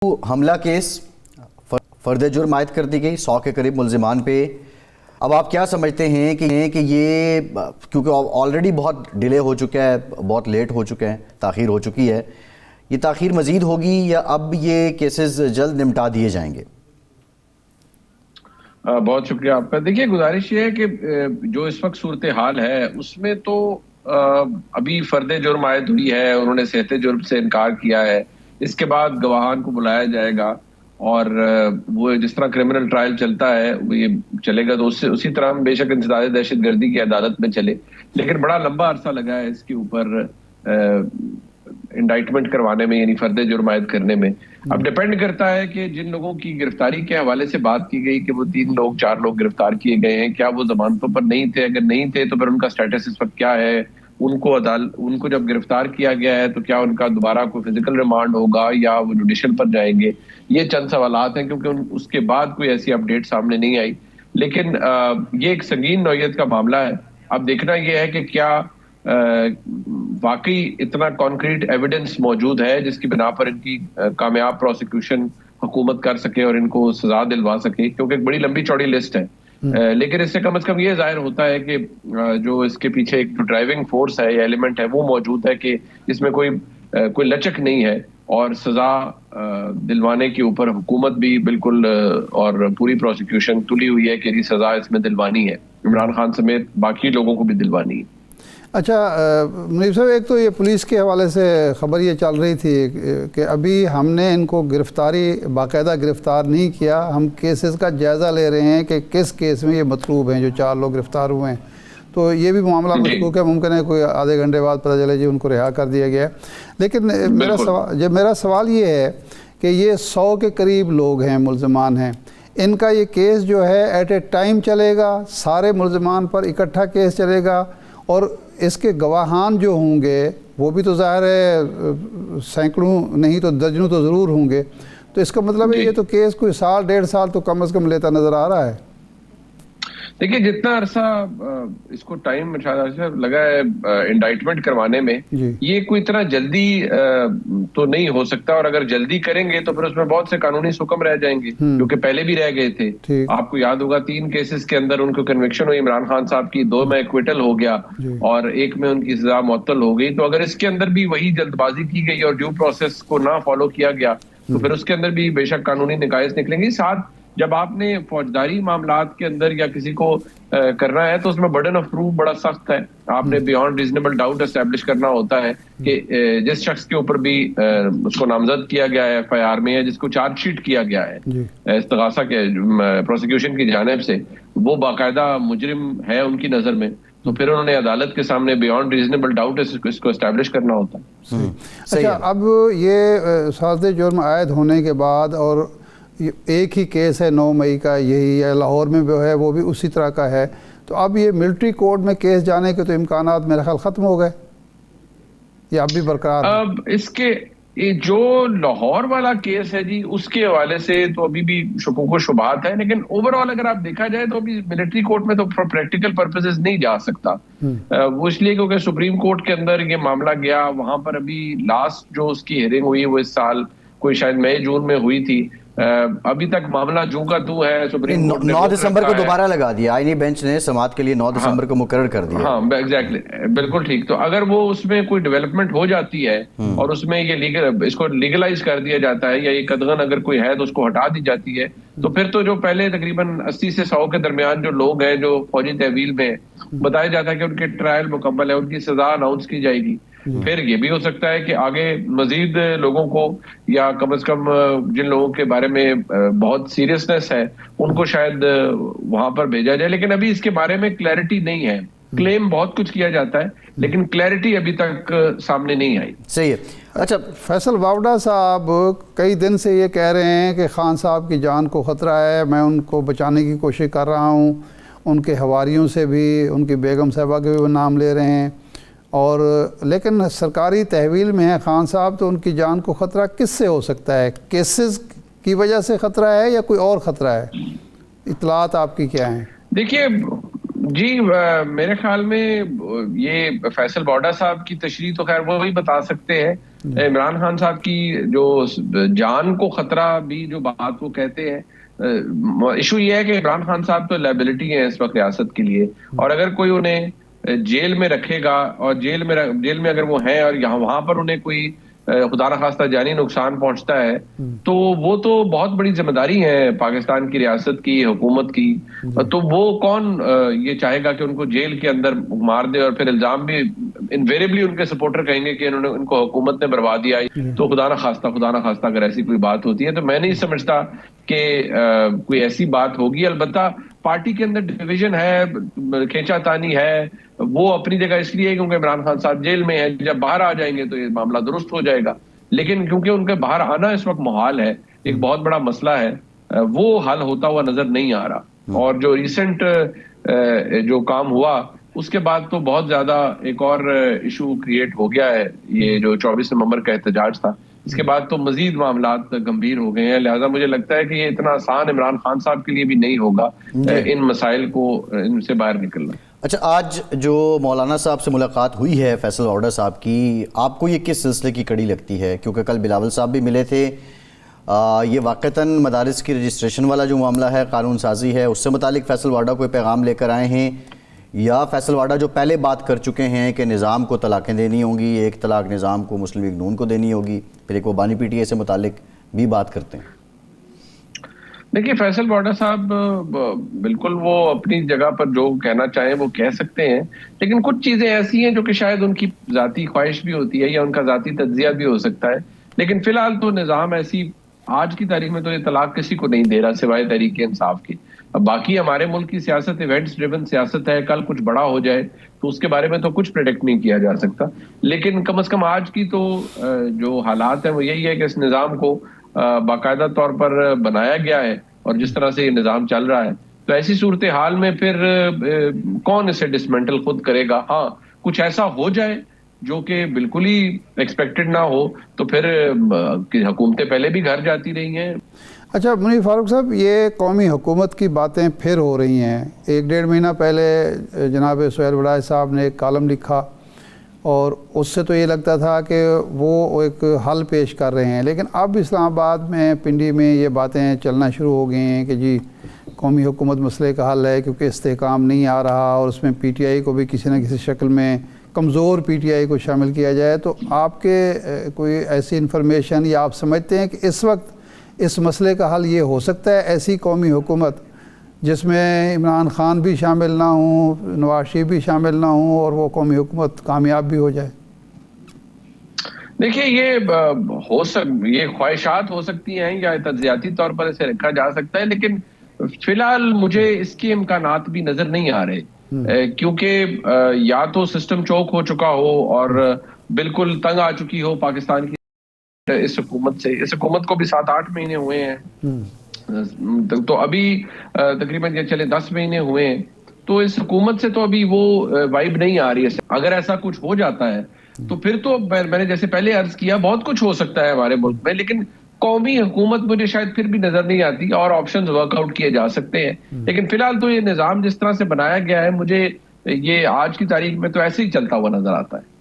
हमला केस फर्द जुर्म आयद कर दी गई 100 के करीब मुल्जिमान पे। अब आप क्या समझते हैं कि ये, क्योंकि ऑलरेडी बहुत डिले हो चुका है, बहुत लेट हो चुके हैं, ताख़ीर हो चुकी है, ये ताख़ीर मज़ीद होगी या अब ये केसेस जल्द निपटा दिए जाएंगे? बहुत शुक्रिया आपका। देखिए, गुजारिश ये है कि जो इस वक्त सूरत हाल है उसमें तो अभी फर्द जुर्म आयद हुई है, उन्होंने सेहते जुर्म से इनकार किया है। इसके बाद गवाहान को बुलाया जाएगा और वो जिस तरह क्रिमिनल ट्रायल चलता है वो ये चलेगा, तो उससे उसी तरह हम बेशक इंसदाद दहशतगर्दी की अदालत में चले, लेकिन बड़ा लंबा अरसा लगा है इसके ऊपर इंडाइटमेंट करवाने में, यानी फर्द जुर्म आयद करने में। अब डिपेंड करता है कि जिन लोगों की गिरफ्तारी के हवाले से बात की गई कि वो 3 लोग 4 लोग गिरफ्तार किए गए हैं, क्या वो जमानतों पर नहीं थे? अगर नहीं थे तो फिर उनका स्टेटस इस वक्त क्या है? उनको जब गिरफ्तार किया गया है तो क्या उनका दोबारा कोई फिजिकल रिमांड होगा या वो जुडिशल पर जाएंगे? ये चंद सवालात हैं, क्योंकि उसके बाद कोई ऐसी अपडेट सामने नहीं आई। लेकिन ये एक संगीन नौयत का मामला है। अब देखना यह है कि क्या वाकई इतना कॉन्क्रीट एविडेंस मौजूद है जिसकी बिना पर इनकी कामयाब प्रोसिक्यूशन हुकूमत कर सके और इनको सजा दिलवा सके, क्योंकि एक बड़ी लंबी चौड़ी लिस्ट है। लेकिन इससे कम से कम ये जाहिर होता है कि जो इसके पीछे एक जो ड्राइविंग फोर्स है या एलिमेंट है वो मौजूद है, कि इसमें कोई लचक नहीं है और सजा दिलवाने के ऊपर हुकूमत भी बिल्कुल और पूरी प्रोसिक्यूशन तुली हुई है कि सजा इसमें दिलवानी है, इमरान खान समेत बाकी लोगों को भी दिलवानी है। अच्छा मुनीब साहब, एक तो ये पुलिस के हवाले से ख़बर ये चल रही थी कि अभी हमने इनको बाकायदा गिरफ़्तार नहीं किया, हम केसेस का जायज़ा ले रहे हैं कि किस केस में ये मतलूब हैं जो 4 लोग गिरफ़्तार हुए हैं। तो ये भी मामला मशकूक है, मुमकिन है कोई आधे घंटे बाद पता चले जी उनको रिहा कर दिया गया है। लेकिन मेरा सवाल ये है कि ये 100 के करीब लोग हैं, मुल्ज़िमान हैं, इनका ये केस जो है एट ए टाइम चलेगा, सारे मुल्ज़िमान पर इकट्ठा केस चलेगा, और इसके गवाहान जो होंगे वो भी तो ज़ाहिर है सैकड़ों नहीं तो दर्जनों तो ज़रूर होंगे। तो इसका मतलब है ये तो केस कोई साल 1.5 साल तो कम से कम लेता नज़र आ रहा है। देखिए, जितना अरसा इसको टाइम लगा है इंडाइटमेंट करवाने में, ये कोई इतना जल्दी तो नहीं हो सकता, और अगर जल्दी करेंगे तो फिर उसमें बहुत से कानूनी सुकम रह जाएंगे, क्योंकि पहले भी रह गए थे। आपको याद होगा 3 केसेस के अंदर उनको कन्विक्शन हुई इमरान खान साहब की, 2 में एक्विटल हो गया और 1 में उनकी सजा मुअत्तल हो गई। तो अगर इसके अंदर भी वही जल्दबाजी की गई और ड्यू प्रोसेस को ना फॉलो किया गया तो फिर उसके अंदर भी बेशक कानूनी निकायस निकलेंगी। साथ जब आपने फौजदारी मामलात के अंदर या किसी को करना है तो उसमें बर्डन ऑफ प्रूफ बड़ा सख्त है। आपने बियॉन्ड रीजनेबल डाउट एस्टैब्लिश करना होता है कि जिस शख्स के ऊपर भी उसको नामजद किया गया है FIR में, या जिसको चार्जशीट किया गया है इस्तगासा के प्रोसिक्यूशन की जानिब से, वो बाकायदा मुजरिम है उनकी नजर में, तो फिर उन्होंने अदालत के सामने बियॉन्ड रीजनेबल डाउट इसको एस्टैब्लिश करना होता है। अच्छा, अब ये साज़ जुर्म आयद होने के बाद और एक ही केस है 9 मई का, यही है लाहौर में जो है वो भी उसी तरह का है, तो अब ये मिलिट्री कोर्ट में केस जाने के तो इम्कानात मेरे ख्याल ख़त्म हो गए या अब भी बरकरार? अब इसके जो लाहौर वाला केस है जी, उसके हवाले से तो अभी भी शुकूक व शुबहात है, लेकिन ओवरऑल अगर आप देखा जाए तो अभी मिलिट्री कोर्ट में तो फॉर प्रैक्टिकल पर्पसेस नहीं जा सकता। वो इसलिए क्योंकि सुप्रीम कोर्ट के अंदर ये मामला गया, वहां पर अभी लास्ट जो उसकी हियरिंग हुई वो इस साल कोई शायद मई जून में हुई थी। अभी तक मामला जू का तू है। सुप्रीम कोर्ट ने 9 दिसंबर को दोबारा लगा दिया, आईनी बेंच ने समाअत के लिए 9 दिसंबर को मुकर्रर कर दिया। हाँ एग्जैक्टली, बिल्कुल ठीक। तो अगर वो उसमें कोई डेवलपमेंट हो जाती है और उसमें ये इसको लीगलाइज कर दिया जाता है, या ये कदगन अगर कोई है तो उसको हटा दी जाती है, तो फिर तो जो पहले तकरीबन 80 से 100 के दरमियान जो लोग हैं जो फौजी तहवील में बताया जाता है कि उनके ट्रायल मुकम्मल है, उनकी सजा अनाउंस की जाएगी, फिर ये भी हो सकता है कि आगे मजीद लोगों को, या कम से कम जिन लोगों के बारे में बहुत सीरियसनेस है उनको शायद वहां पर भेजा जाए। लेकिन अभी इसके बारे में क्लैरिटी नहीं है। क्लेम बहुत कुछ किया जाता है लेकिन क्लैरिटी अभी तक सामने नहीं आई। सही है। अच्छा, फैसल वावड़ा साहब कई दिन से ये कह रहे हैं कि खान साहब की जान को ख़तरा है, मैं उनको बचाने की कोशिश कर रहा हूँ, उनके हवारियों से भी, उनकी बेगम साहबा के भी नाम ले रहे हैं, और लेकिन सरकारी तहवील में है खान साहब, तो उनकी जान को ख़तरा किससे हो सकता है? केसेस की वजह से ख़तरा है या कोई और ख़तरा है? इत्तलात आपकी क्या हैं? देखिए जी मेरे ख्याल में ये फैसल बॉडा साहब की तशरीह तो खैर वो ही बता सकते हैं। इमरान खान साहब की जो जान को खतरा भी जो बात वो कहते हैं, इशू ये है कि इमरान खान साहब तो लायबिलिटी है इस वक्त रियासत के लिए, और अगर कोई उन्हें जेल में रखेगा और जेल में अगर वो हैं और यहाँ वहां पर उन्हें कोई खुदा न खास्ता जानी नुकसान पहुंचता है, तो वो तो बहुत बड़ी जिम्मेदारी है पाकिस्तान की रियासत की, हुकूमत की। तो वो कौन ये चाहेगा कि उनको जेल के अंदर मार दे, और फिर इल्जाम भी इनवेरिएबली उनके सपोर्टर कहेंगे कि इन्होंने उनको हुकूमत ने बर्बाद दिया। तो खुदा न खास्ता अगर ऐसी कोई बात होती है तो मैं नहीं समझता कि कोई ऐसी बात होगी। अलबत्ता पार्टी के अंदर डिवीजन है, खींचातानी है, वो अपनी जगह इसलिए है क्योंकि इमरान खान साहब जेल में है। जब बाहर आ जाएंगे तो ये मामला दुरुस्त हो जाएगा, लेकिन क्योंकि उनके बाहर आना इस वक्त मुहाल है, एक बहुत बड़ा मसला है, वो हल होता हुआ नजर नहीं आ रहा। और जो रिसेंट जो काम हुआ उसके बाद तो बहुत ज्यादा एक और इशू क्रिएट हो गया है, ये जो 24 नवंबर का एहतजाज था, इसके बाद तो मजीद मामला गंभीर हो गए हैं। लिहाजा मुझे लगता है कि ये इतना आसान इमरान खान साहब के लिए भी नहीं होगा इन मसाइल को इनसे बाहर निकलना। अच्छा, आज जो मौलाना साहब से मुलाकात हुई है फैसल बॉडा साहब की, आपको ये किस सिलसिले की कड़ी लगती है? क्योंकि कल बिलावल साहब भी मिले थे, ये वाक़तन मदारिस की रजिस्ट्रेशन वाला जो मामला है, कानून साजी है, उससे मुतालिक फैसल वाडा कोई पैगाम लेकर आए हैं, या फैसल वाडा जो पहले बात कर चुके हैं कि निज़ाम को तलाक़ें देनी होंगी, एक तलाक निज़ाम को मुस्लिम लीग नून को देनी होगी, फिर एक वो बानी PTI से मुतालिक भी बात करते हैं? देखिए, फैसल बॉडा साहब बिल्कुल वो अपनी जगह पर जो कहना चाहें वो कह सकते हैं, लेकिन कुछ चीजें ऐसी हैं जो कि शायद उनकी जाती ख्वाहिश भी होती है या उनका जाती तज्जिया भी हो सकता है। लेकिन फिलहाल तो निज़ाम ऐसी आज की तारीख में तो ये तलाक किसी को नहीं दे रहा सिवाय तहरीक इंसाफ की। अब बाकी हमारे मुल्क की सियासत इवेंट्स ड्रिवन सियासत है, कल कुछ बड़ा हो जाए तो उसके बारे में तो कुछ प्रेडिक्ट नहीं किया जा सकता। लेकिन कम से कम आज की तो जो हालात है वो यही है कि इस निज़ाम को बाकायदा तौर पर बनाया गया है, और जिस तरह से ये निज़ाम चल रहा है तो ऐसी सूरत हाल में फिर कौन इसे डिसमेंटल खुद करेगा। हाँ, कुछ ऐसा हो जाए जो कि बिल्कुल ही एक्सपेक्टेड ना हो तो फिर हुकूमतें पहले भी घर जाती रही हैं। अच्छा मुनीर फारूक साहब, ये कौमी हुकूमत की बातें फिर हो रही हैं। 1-1.5 महीना पहले जनाब सुहेल बड़ाई साहब ने एक कॉलम लिखा और उससे तो ये लगता था कि वो एक हल पेश कर रहे हैं, लेकिन अब इस्लामाबाद में पिंडी में ये बातें चलना शुरू हो गई हैं कि जी कौमी हुकूमत मसले का हल है, क्योंकि इस्तेहकाम नहीं आ रहा और उसमें PTI को भी किसी न किसी शक्ल में, कमज़ोर PTI को शामिल किया जाए। तो आपके कोई ऐसी इन्फॉर्मेशन या आप समझते हैं कि इस वक्त इस मसले का हल ये हो सकता है, ऐसी कौमी हुकूमत जिसमें इमरान खान भी शामिल ना हो, नवाज शरीफ भी शामिल ना हो, और वो कौमी हुकूमत कामयाब भी हो जाए? देखिए, ये ख्वाहिशात हो सकती हैं या तज्जियाती तौर पर इसे रखा जा सकता है, लेकिन फिलहाल मुझे इसके इम्कानात भी नजर नहीं आ रहे, क्योंकि या तो सिस्टम चौक हो चुका हो और बिल्कुल तंग आ चुकी हो पाकिस्तान की इस हुकूमत से। इस हुकूमत को भी 7-8 महीने हुए हैं, तो अभी तकरीबन ये चले 10 महीने हुए हैं, तो इस हुकूमत से तो अभी वो वाइब नहीं आ रही है। अगर ऐसा कुछ हो जाता है तो फिर तो मैंने जैसे पहले अर्ज किया बहुत कुछ हो सकता है हमारे मुल्क में, लेकिन कौमी हुकूमत मुझे शायद फिर भी नजर नहीं आती, और ऑप्शंस वर्कआउट किए जा सकते हैं। लेकिन फिलहाल तो ये निज़ाम जिस तरह से बनाया गया है, मुझे ये आज की तारीख में तो ऐसे ही चलता हुआ नजर आता है।